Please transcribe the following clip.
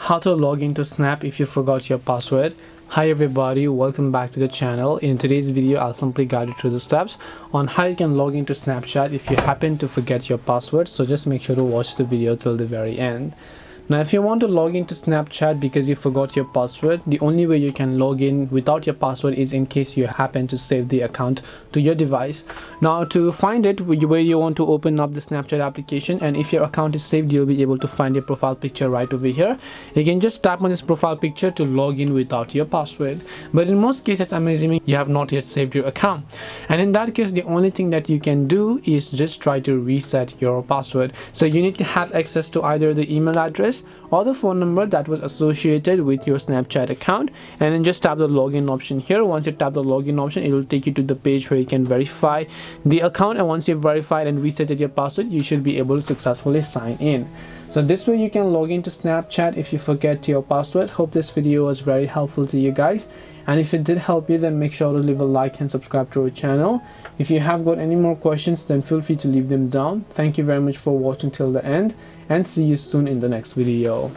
how to log into Snap if you forgot your password. Hi everybody, welcome back to the channel. In today's video I'll simply guide you through the steps on how you can log into Snapchat if you happen to forget your password, so just make sure to watch the video till the very end. Now if you want to log into Snapchat because you forgot your password, the only way you can log in without your password is in case you happen to save the account to your device. Now to find it, where you want to open up the Snapchat application, and if your account is saved, you'll be able to find your profile picture right over here. You can just tap on this profile picture to log in without your password. But in most cases, I'm assuming you have not yet saved your account, and in that case the only thing that you can do is just try to reset your password. So you need to have access to either the email address or the phone number that was associated with your Snapchat account, and then just tap the login option here. Once you tap the login option, it will take you to the page where you can verify the account, and once you've verified and resetted your password, you should be able to successfully sign in. So this way you can log into Snapchat if you forget your password. Hope this video was very helpful to you guys, and if it did help you, then make sure to leave a like and subscribe to our channel. If you have got any more questions, then feel free to leave them down. Thank you very much for watching till the end, and see you soon in the next video.